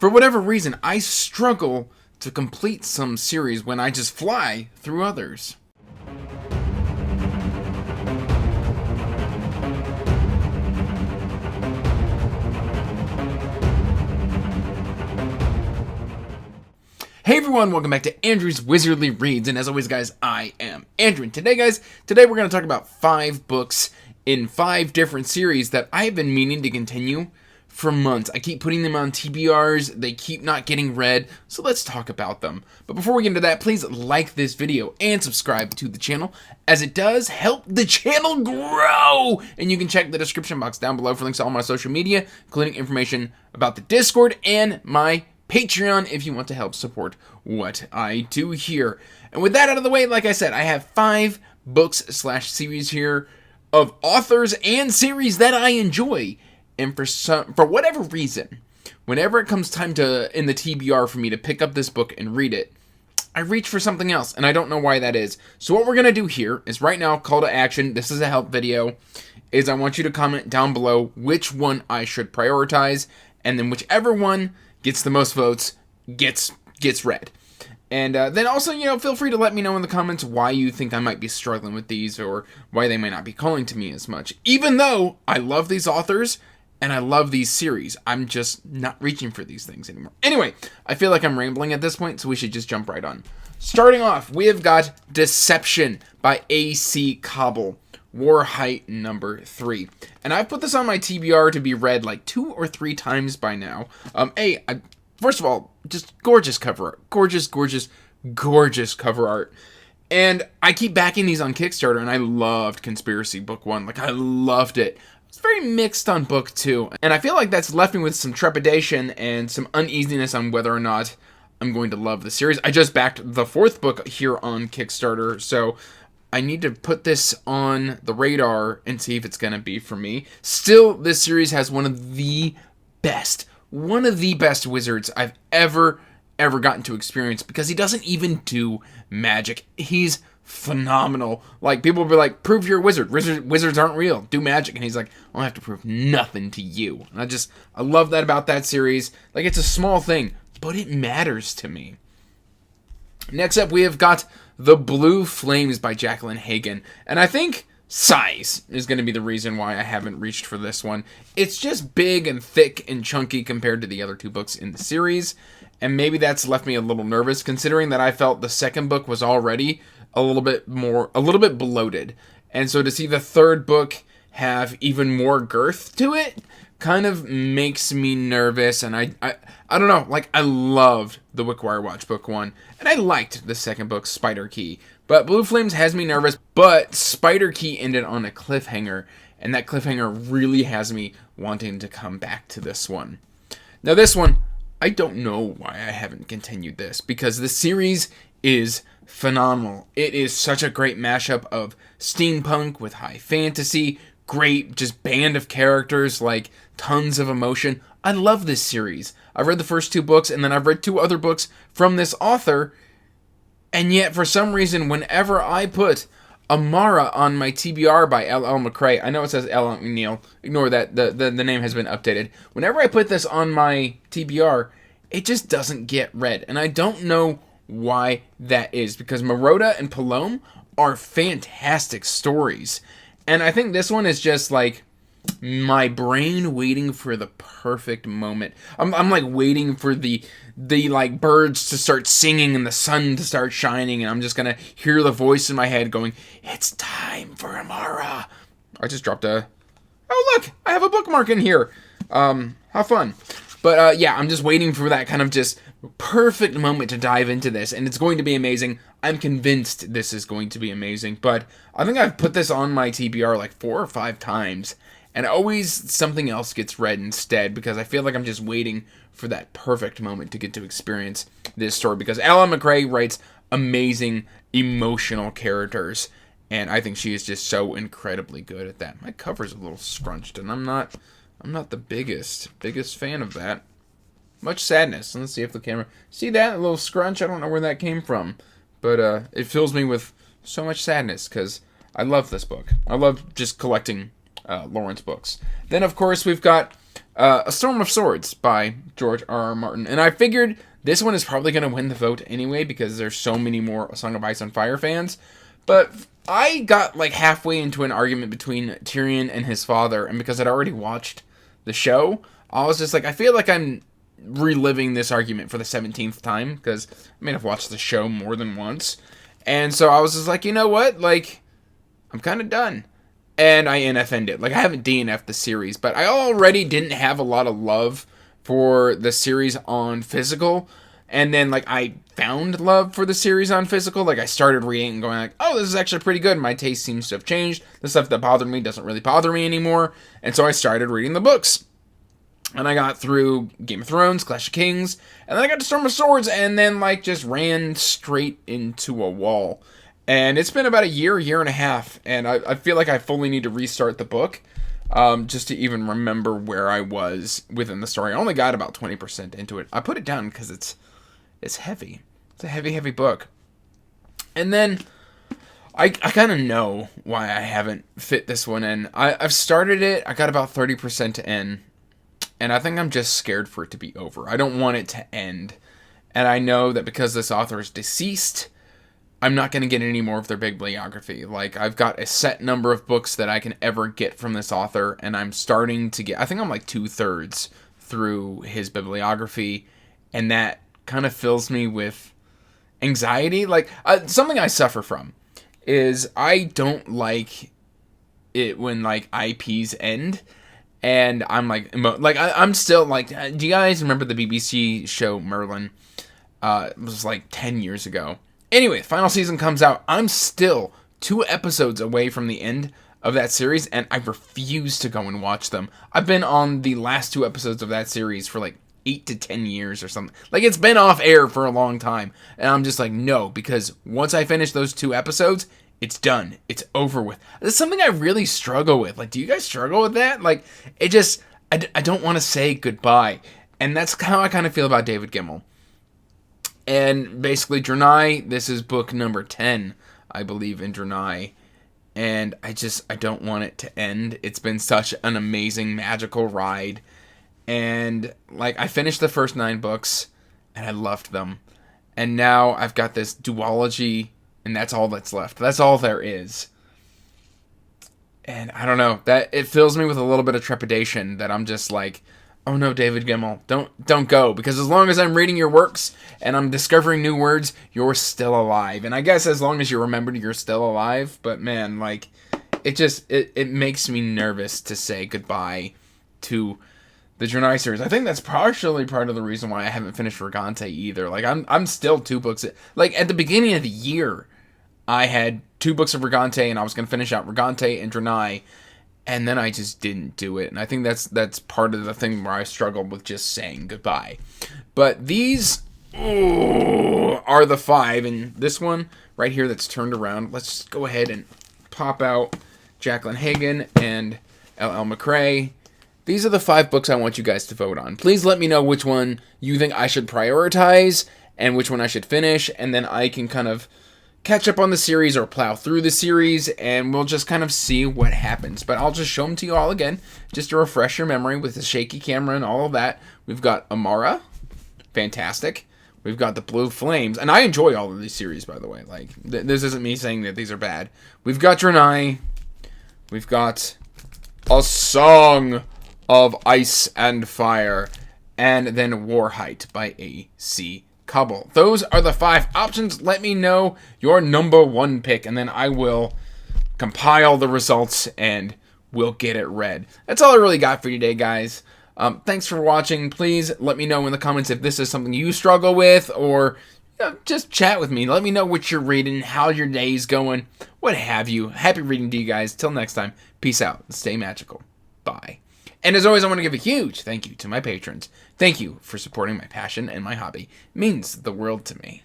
For whatever reason, I struggle to complete some series when I just fly through others. Hey everyone, welcome back to Andrew's Wizardly Reads, and as always guys, I am Andrew. And today we're going to talk about 5 books in 5 different series that I have been meaning to continue for months. I keep putting them on TBRs, they keep not getting read, so let's talk about them. But before we get into that, please like this video and subscribe to the channel, as it does help the channel grow! And you can check the description box down below for links to all my social media, including information about the Discord and my Patreon if you want to help support what I do here. And with that out of the way, like I said, I have 5 books/series here of authors and series that I enjoy. And for whatever reason, whenever it comes time to in the TBR for me to pick up this book and read it, I reach for something else, and I don't know why that is. So what we're going to do here is right now, call to action, this is a help video, is I want you to comment down below which one I should prioritize, and then whichever one gets the most votes gets read. And then also, feel free to let me know in the comments why you think I might be struggling with these, or why they might not be calling to me as much. Even though I love these authors and I love these series, I'm just not reaching for these things anymore. Anyway, I feel like I'm rambling at this point, so we should just jump right on. Starting off, we have got Deception by AC Cobble, War Height number 3. And I've put this on my TBR to be read like 2 or 3 times by now. First of all, just gorgeous cover art. Gorgeous, gorgeous, gorgeous cover art. And I keep backing these on Kickstarter, and I loved Conspiracy Book 1. Like, I loved it. It's very mixed on Book 2. And I feel like that's left me with some trepidation and some uneasiness on whether or not I'm going to love the series. I just backed the 4th book here on Kickstarter, so I need to put this on the radar and see if it's going to be for me. Still, this series has one of the best wizards I've ever gotten to experience, because he doesn't even do magic. He's phenomenal. Like, people will be like, prove you're a wizard. Wizards aren't real. Do magic. And he's like, I don't have to prove nothing to you. And I love that about that series. Like, it's a small thing, but it matters to me. Next up, we have got The Blue Flames by Jacqueline Hagan. And I think size is going to be the reason why I haven't reached for this one. It's just big and thick and chunky compared to the other 2 books in the series. And maybe that's left me a little nervous, considering that I felt the 2nd book was already a little bit bloated. And so to see the 3rd book have even more girth to it kind of makes me nervous. And I don't know, like, I loved The Wickwire Watch Book 1, and I liked the 2nd book, Spider Key. But Blue Flames has me nervous, but Spider Key ended on a cliffhanger, and that cliffhanger really has me wanting to come back to this one. Now this one, I don't know why I haven't continued this, because the series is phenomenal. It is such a great mashup of steampunk with high fantasy, great just band of characters, like tons of emotion. I love this series. I've read the first 2 books, and then I've read 2 other books from this author, and yet for some reason, whenever I put Amara on my TBR by LL McCrae, I know it says LL McNeil, ignore that, the name has been updated. Whenever I put this on my TBR, it just doesn't get read, and I don't know why that is, because Marota and Palome are fantastic stories, and I think this one is just like my brain waiting for the perfect moment. I'm like waiting for the like birds to start singing and the sun to start shining, and I'm just gonna hear the voice in my head going, "It's time for Amara." I just dropped oh look, I have a bookmark in here. How fun. But yeah, I'm just waiting for that kind of just perfect moment to dive into this, and it's going to be amazing. I'm convinced this is going to be amazing, but I think I've put this on my TBR like 4 or 5 times, and always something else gets read instead, because I feel like I'm just waiting for that perfect moment to get to experience this story, because LL McCrae writes amazing, emotional characters, and I think she is just so incredibly good at that. My cover's a little scrunched, and I'm not the biggest fan of that. Much sadness. Let's see if the camera... See that? A little scrunch? I don't know where that came from. But it fills me with so much sadness, because I love this book. I love just collecting Lawrence books. Then, of course, we've got A Storm of Swords by George R.R. Martin. And I figured this one is probably going to win the vote anyway because there's so many more A Song of Ice and Fire fans. But I got like halfway into an argument between Tyrion and his father, and because I'd already watched the show, I was just like, I feel like I'm reliving this argument for the 17th time, because I may have watched the show more than once. And so I was just like, you know what? Like, I'm kind of done. And I NFN'd it. Like, I haven't DNF'd the series, but I already didn't have a lot of love for the series on physical. And then, like, I found love for the series on physical. Like, I started reading and going like, oh, this is actually pretty good. My taste seems to have changed. The stuff that bothered me doesn't really bother me anymore. And so I started reading the books. And I got through Game of Thrones, Clash of Kings, and then I got to Storm of Swords, and then, like, just ran straight into a wall. And it's been about a year and a half, and I feel like I fully need to restart the book, just to even remember where I was within the story. I only got about 20% into it. I put it down because it's heavy. It's a heavy book. And then I kind of know why I haven't fit this one in. I've started it. I got about 30% in, and I think I'm just scared for it to be over. I don't want it to end. And I know that because this author is deceased, I'm not going to get any more of their big bibliography. Like, I've got a set number of books that I can ever get from this author, and I'm starting to get, I think I'm like 2/3 through his bibliography, and that kind of fills me with anxiety. Like, something I suffer from is I don't like it when, like, IPs end, and I'm like, I'm still like, do you guys remember the BBC show Merlin? It was like 10 years ago. Anyway, final season comes out. I'm still 2 episodes away from the end of that series, and I refuse to go and watch them. I've been on the last 2 episodes of that series for like 8 to 10 years or something. Like, it's been off air for a long time, and I'm just like, no, because once I finish those 2 episodes, it's done. It's over with. That's something I really struggle with. Like, do you guys struggle with that? Like, it just, I don't want to say goodbye. And that's how I kind of feel about David Gemmell. And basically, Drenai, this is book number 10, I believe, in Drenai. And I don't want it to end. It's been such an amazing, magical ride. And, like, I finished the first 9 books, and I loved them. And now I've got this duology, and that's all that's left. That's all there is. And I don't know, that it fills me with a little bit of trepidation that I'm just like, oh no, David Gemmell, don't go, because as long as I'm reading your works and I'm discovering new words, you're still alive. And I guess as long as you remember you're still alive, but man, like, it makes me nervous to say goodbye to the Drenai series. I think that's partially part of the reason why I haven't finished Regante either. Like, I'm still 2 books, like, at the beginning of the year, I had 2 books of Regante, and I was going to finish out Regante and Drenai, and then I just didn't do it. And I think that's part of the thing where I struggled with just saying goodbye. But these are the 5. And this one right here that's turned around, let's just go ahead and pop out Jacqueline Hagan and LL McCrae. These are the 5 books I want you guys to vote on. Please let me know which one you think I should prioritize and which one I should finish. And then I can kind of catch up on the series or plow through the series, and we'll just kind of see what happens. But I'll just show them to you all again, just to refresh your memory with the shaky camera and all of that. We've got Amara, fantastic. We've got the Blue Flames, and I enjoy all of these series, by the way. Like, this isn't me saying that these are bad. We've got Drenai. We've got A Song of Ice and Fire, and then Warhite by AC Cobble. Those are the 5 options. Let me know your number 1 pick, and then I will compile the results and we'll get it read. That's all I really got for you today, guys. Thanks for watching. Please let me know in the comments if this is something you struggle with, or just chat with me. Let me know what you're reading, how your day's going, what have you. Happy reading to you guys. Till next time, peace out. Stay magical. Bye. And as always, I want to give a huge thank you to my patrons. Thank you for supporting my passion and my hobby. It means the world to me.